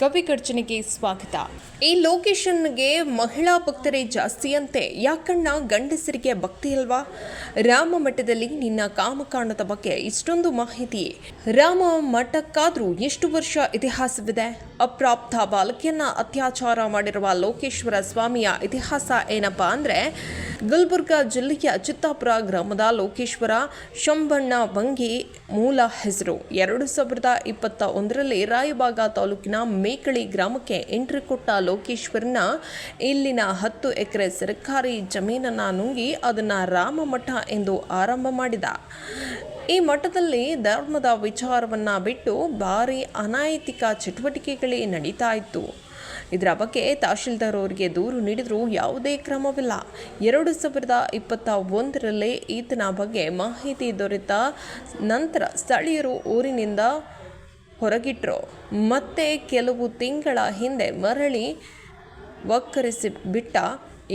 ಗವಿಗರ್ಜನೆಗೆ ಸ್ವಾಗತ. ಈ ಲೊಕೇಶನ್ಗೆ ಮಹಿಳಾ ಭಕ್ತರೇ ಜಾಸ್ತಿ ಅಂತೆ. ಯಾಕಣ್ಣ, ಗಂಡಸರಿಗೆ ಭಕ್ತಿ ಅಲ್ವಾ? ರಾಮ ಮಠದಲ್ಲಿ ನಿನ್ನ ಕಾಮಕಾಂಡದ ಬಗ್ಗೆ ಇಷ್ಟೊಂದು ಮಾಹಿತಿ. ರಾಮ ಮಠಕ್ಕಾದ್ರೂ ಎಷ್ಟು ವರ್ಷ ಇತಿಹಾಸವಿದೆ? ಅಪ್ರಾಪ್ತ ಬಾಲಕಿಯನ್ನ ಅತ್ಯಾಚಾರ ಮಾಡಿರುವ ಲೋಕೇಶ್ವರ ಸ್ವಾಮಿಯ ಇತಿಹಾಸ ಏನಪ್ಪಾ ಅಂದ್ರೆ, ಗುಲ್ಬರ್ಗಾ ಜಿಲ್ಲೆಯ ಚಿತ್ತಾಪುರ ಗ್ರಾಮದ ಲೋಕೇಶ್ವರ ಶಂಬಣ್ಣ ಬಂಗಿ ಮೂಲ ಹೆಸರು. 2021ರಲ್ಲಿ ರಾಯಬಾಗ ತಾಲೂಕಿನ ಮೇಕಳಿ ಗ್ರಾಮಕ್ಕೆ ಎಂಟ್ರಿ ಕೊಟ್ಟ ಲೋಕೇಶ್ವರನ ಇಲ್ಲಿನ 10 ಎಕರೆ ಸರ್ಕಾರಿ ಜಮೀನನ್ನ ನುಂಗಿ ಅದನ್ನ ರಾಮ ಮಠ ಎಂದು ಆರಂಭ ಮಾಡಿದ. ಈ ಮಠದಲ್ಲಿ ಧರ್ಮದ ವಿಚಾರವನ್ನ ಬಿಟ್ಟು ಭಾರಿ ಅನೈತಿಕ ಚಟುವಟಿಕೆಗಳೇ ನಡೀತಾ ಇತ್ತು. ಇದರ ಬಗ್ಗೆ ತಹಶೀಲ್ದಾರ್ ಅವರಿಗೆ ದೂರು ನೀಡಿದರೂ ಯಾವುದೇ ಕ್ರಮವಿಲ್ಲ. 2021ರಲ್ಲೇ ಈತನ ಬಗ್ಗೆ ಮಾಹಿತಿ ದೊರೆತ ನಂತರ ಸ್ಥಳೀಯರು ಊರಿನಿಂದ ಹೊರಗಿಟ್ಟರು. ಮತ್ತೆ ಕೆಲವು ತಿಂಗಳ ಹಿಂದೆ ಮರಳಿ ವಕ್ಕರಿಸಿ ಬಿಟ್ಟ.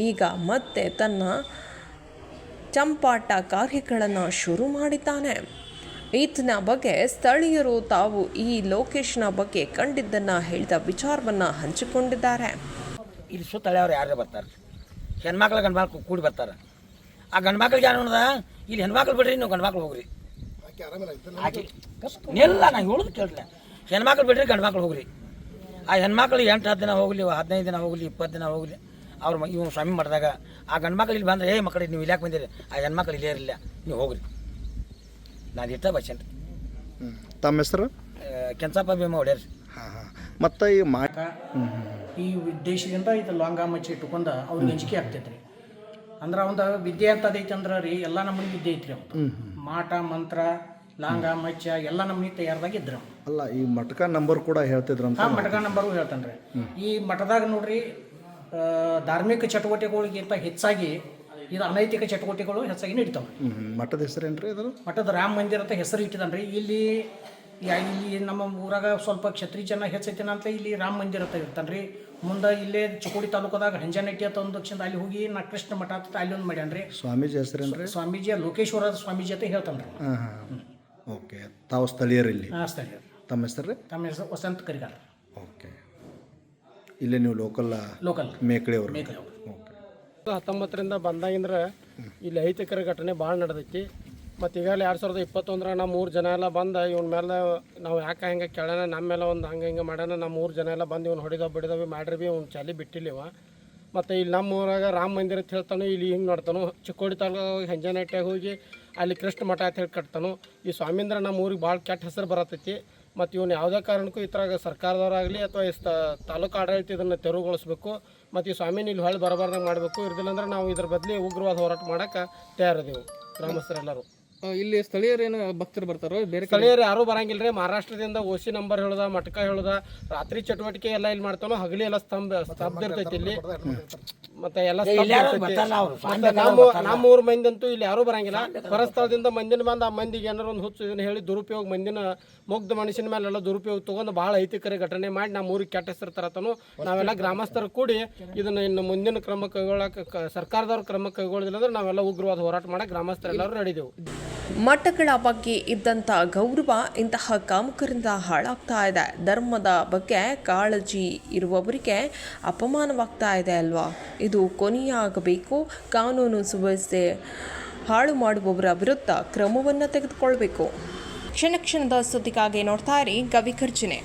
ಈಗ ಮತ್ತೆ ತನ್ನ ಚಂಪಾಟ ಕಾರ್ಯಗಳನ್ನು ಶುರು ಮಾಡಿದ್ದಾನೆ. ಈತನ ಬಗ್ಗೆ ಸ್ಥಳೀಯರು ತಾವು ಈ ಲೊಕೇಶನ್ ಬಗ್ಗೆ ಕಂಡಿದ್ದನ್ನು ಹೇಳಿದ ವಿಚಾರವನ್ನು ಹಂಚಿಕೊಂಡಿದ್ದಾರೆ. ಇಲ್ಲಿ ಸುತ್ತ ಹಳೆಯವ್ರು ಯಾರೇ ಬರ್ತಾರೆ, ಹೆಣ್ಮಕ್ಳು ಗಂಡ್ಮಕ್ಳು ಕೂಡಿ ಬರ್ತಾರೆ. ಆ ಗಂಡ್ಮಕ್ಳಿಗೆ ಏನು ಅನ್ನೋದ, ಇಲ್ಲಿ ಹೆಣ್ಮಕ್ಳು ಬಿಡ್ರಿ, ನೀವು ಗಂಡ್ಮಕ್ಳು ಹೋಗ್ರಿ. ಆಕೆ ಎಲ್ಲ ನಾನು ಹೇಳೋದು ಕೇಳಲಿಲ್ಲ. ಹೆಣ್ಮಕ್ಳು ಬಿಡ್ರಿ, ಗಂಡ್ಮಕ್ಳು ಹೋಗ್ರಿ. ಆ ಹೆಣ್ಮಕ್ಳು 8-10 ದಿನ ಹೋಗಲಿ, 15 ದಿನ ಹೋಗಲಿ, 20 ದಿನ ಹೋಗಲಿ, ಅವ್ರು ಇವ್ನು ಸ್ವಾಮಿ ಮಾಡಿದಾಗ ಆ ಗಂಡ್ಮಕ್ಳು ಇಲ್ಲಿ ಬಂದರೆ, ಮಕ್ಕಳಿಗೆ ನೀವು ಇಲ್ಲಾಕೆ ಬಂದಿರಿ, ಆ ಹೆಣ್ಮಕ್ಳು ಇಲ್ಲೇ ಇರಲಿಲ್ಲ, ನೀವು ಹೋಗ್ರಿ. ನಾನು ಇಷ್ಟ ಬಚ್ಚೇನ್ರಿ. ತಮ್ಮ ಹೆಸರು? ಕೆಂಚಪ್ಪ ಭೀಮ ಹೊಡ್ಯಾರ. ಮತ್ತು ಈ ಮಾಟ ಈ ಉದ್ದೇಶದಿಂದ ಇದು ಲಾಂಗ ಮಚ್ಚಿ ಇಟ್ಕೊಂಡು ಅವ್ರಿಗೆ ಅಂಜಿಕೆ ಆಗ್ತೈತೆ ರೀ. ಅಂದ್ರೆ ಒಂದು ವಿದ್ಯೆ ಅಂತದೈತೆ ಅಂದ್ರೆ ರೀ, ಎಲ್ಲ ನಮ್ಮನೆ ವಿದ್ಯೆ ಐತ್ರಿ. ಅವ್ರು ಮಾಟ ಮಂತ್ರ ಲಾಂಗ ಮಚ್ಚ ಎಲ್ಲ ನಮ್ಮನೆ ತಯಾರದಾಗಿದ್ರು. ಅಲ್ಲ, ಈ ಮಠಕ ನಂಬರ್ ಕೂಡ ಹೇಳ್ತಿದ್ರಂತ. ಮಠಕ ನಂಬರು ಹೇಳ್ತಾನೆ ರೀ. ಈ ಮಠದಾಗ ನೋಡ್ರಿ, ಧಾರ್ಮಿಕ ಚಟುವಟಿಕೆಗಳಿಗಿಂತ ಹೆಚ್ಚಾಗಿ ಇದು ಅನೈತಿಕ ಚಟುವಟಿಕೆಗಳು ಹೆಚ್ಚಾಗಿ ನಡೀತಾವೆ. ಮಠದ ಹೆಸರೇನು ರೀ? ಅದು ಮಠದ ರಾಮ ಮಂದಿರ ಅಂತ ಹೆಸರು ಇಟ್ಟಿದ್ದಾನೆ ರೀ. ಇಲ್ಲಿ ನಮ್ಮ ಊರಾಗ ಸ್ವಲ್ಪ ಕ್ಷತ್ರಿಯ ಜನ ಹೆಚ್ಚೈತೇನ ಅಂತ ಇಲ್ಲಿ ರಾಮ ಮಂದಿರ ಅಂತ ಇರ್ತಾನೆ ರೀ. ಮುಂದೆ ಇಲ್ಲೇ ಚಿಕ್ಕೋಡಿ ತಾಲೂಕದಾಗ ಹಂಜನಟ್ಟಿ ಅಂತ ಒಂದು ದಕ್ಷಿಣ ಅಲ್ಲಿ ಹೋಗಿ ನಾ ಕೃಷ್ಣ ಮಠ ಅಂತ ಅಲ್ಲಿ ಒಂದು ಮಾಡ್ಯಾನ ರೀ. ಸ್ವಾಮೀಜಿ ಹೆಸರೇನು ರೀ? ಸ್ವಾಮೀಜಿ ಲೋಕೇಶ್ವರ ಸ್ವಾಮೀಜಿ ಅಂತ ಹೇಳ್ತಾನೆ ರೀ. ಓಕೆ. ತಾವು ಸ್ಥಳೀಯರಲ್ಲಿ? ಸ್ಥಳೀಯರು. ತಮ್ಮ ಹೆಸರು ರೀ? ತಮ್ಮ ಹೆಸರು ವಸಂತ ಕರಿಗಾರ. ಓಕೆ. ಇಲ್ಲೇ ನೀವು ಲೋಕಲ್ ಮೇಕಳಿ ಅವರು? ಮೇಕಳಿ ಅವರು. ಓಕೆ. 19ರಿಂದ ಬಂದಾಗಿಂದ್ರೆ ಇಲ್ಲಿ ಅಹಿತಕರ ಘಟನೆ ಭಾಳ ನಡೆದೈತಿ. ಮತ್ತು ಈಗಾಗಲೇ 2021 ನಮ್ಮ 3 ಜನ ಎಲ್ಲ ಬಂದು ಇವನ ಮೇಲೆ ನಾವು ಯಾಕೆ ಹಿಂಗೆ ಕೇಳೋಣ, ನಮ್ಮ ಮೇಲೆ ಒಂದು ಹಂಗೆ ಮಾಡ್ಯಾನ, ನಮ್ಮ 3 ಜನ ಎಲ್ಲ ಬಂದು ಇವ್ನು ಹೊಡಿದವಿ ಮಾಡ್ರಿ ಭೀ ಅವ್ನು ಚಾಲಿ ಬಿಟ್ಟಿಲ್ಲಿವ. ಮತ್ತು ಇಲ್ಲಿ ನಮ್ಮ ಊರಾಗ ರಾಮ ಮಂದಿರ ಅಂತ ಹೇಳ್ತಾನು, ಇಲ್ಲಿ ಹಿಂಗೆ ನೋಡ್ತಾನು. ಚಿಕ್ಕೋಡಿ ತಾಲೂಕು ಹೆಂಜನಟ್ಟ್ಯಾಗ ಹೋಗಿ ಅಲ್ಲಿ ಕೃಷ್ಣ ಮಠ ಅಂತ ಹೇಳಿ ಕಟ್ತಾನು. ಈ ಸ್ವಾಮೀಂದ್ರ ನಮ್ಮ ಊರಿಗೆ ಭಾಳ ಕೆಟ್ಟ ಹೆಸರು ಬರತೈತಿ. ಮತ್ತು ಇವನು ಯಾವುದೇ ಕಾರಣಕ್ಕೂ ಈ ಥರ ಸರ್ಕಾರದವರಾಗಲಿ ಅಥವಾ ಈ ತಾಲೂಕು ಆಡಳಿತ ಇದನ್ನು ತೆರವುಗೊಳಿಸ್ಬೇಕು. ಮತ್ತು ಈ ಸ್ವಾಮಿನ ಇಲ್ಲಿ ಹೊಳ್ಳಿ ಬರಬಾರ್ದಂಗೆ ಮಾಡಬೇಕು. ಇರ್ದಿಲ್ಲಂದ್ರೆ ನಾವು ಇದ್ರ ಬದಲಿ ಉಗ್ರವಾದ ಹೋರಾಟ ಮಾಡೋಕ್ಕೆ ತಯಾರಿದೆವು ಗ್ರಾಮಸ್ಥರೆಲ್ಲರೂ. ಇಲ್ಲಿ ಸ್ಥಳೀಯರೇನು ಭಕ್ತರು ಬರ್ತಾರೋ? ಬೇರೆ ಸ್ಥಳೀಯರು ಯಾರೂ ಬರಂಗಿಲ್ಲ ರೀ. ಮಹಾರಾಷ್ಟ್ರದಿಂದ OC ನಂಬರ್ ಹೇಳೋದ, ಮಠಕ ಹೇಳೋದ, ರಾತ್ರಿ ಚಟುವಟಿಕೆ ಎಲ್ಲ ಇಲ್ಲಿ ಮಾಡ್ತಾನೋ. ಹಗಲಿ ಎಲ್ಲ ಸ್ತಬ್ಧ ಇರ್ತೈತಿ ಇಲ್ಲಿ. ಮತ್ತೆ ಎಲ್ಲ ನಮ್ಮ ಊರ ಮಂದಿ ಅಂತೂ ಇಲ್ಲಿ ಯಾರೂ ಬರಂಗಿಲ್ಲ. ಹೊರಸ್ಥಳದಿಂದ ಮಂದಿನ ಬಂದು ಆ ಮಂದಿಗೆ ಏನಾರು ಒಂದು ಹುಚ್ಚು ಇದನ್ನು ಹೇಳಿ ದುರುಪಯೋಗ, ಮಂದಿನ ಮುಗ್ಧ ಮನುಷ್ಯನ ಮೇಲೆಲ್ಲ ದುರುಪಯೋಗ ತೊಗೊಂಡು ಭಾಳ ಅಹಿತಕರ ಘಟನೆ ಮಾಡಿ ನಮ್ಮ ಊರಿಗೆ ಕೆಟ್ಟ ಹೆಸರು ತರತನು. ನಾವೆಲ್ಲ ಗ್ರಾಮಸ್ಥರು ಕೂಡಿ ಇದನ್ನು ಇನ್ನು ಮುಂದಿನ ಕ್ರಮ ಕೈಗೊಳ್ಳಕ್ಕೆ ಸರ್ಕಾರದವ್ರ ಕ್ರಮ ಕೈಗೊಳ್ಳೋದಿಲ್ಲ ಅಂದ್ರೆ ನಾವೆಲ್ಲ ಉಗ್ರವಾದ ಹೋರಾಟ ಮಾಡಕ್ಕೆ ಗ್ರಾಮಸ್ಥರೆಲ್ಲರೂ ರೆಡಿದೆವು. ಮಠಗಳ ಬಗ್ಗೆ ಇದ್ದಂಥ ಗೌರವ ಇಂತಹ ಕಾಮಕರಿಂದ ಹಾಳಾಗ್ತಾ ಇದೆ. ಧರ್ಮದ ಬಗ್ಗೆ ಕಾಳಜಿ ಇರುವವರಿಗೆ ಅಪಮಾನವಾಗ್ತಾ ಇದೆ ಅಲ್ವಾ? ಇದು ಕೊನೆಯಾಗಬೇಕು. ಕಾನೂನು ಸುವ್ಯವಸ್ಥೆ ಹಾಳು ಮಾಡುವವರ ವಿರುದ್ಧ ಕ್ರಮವನ್ನು ತೆಗೆದುಕೊಳ್ಬೇಕು. ಕ್ಷಣ ಕ್ಷಣದ ಸುದ್ದಿಗಾಗಿ ನೋಡ್ತಾ ಇರಿ ಗವಿಗರ್ಜನೆ.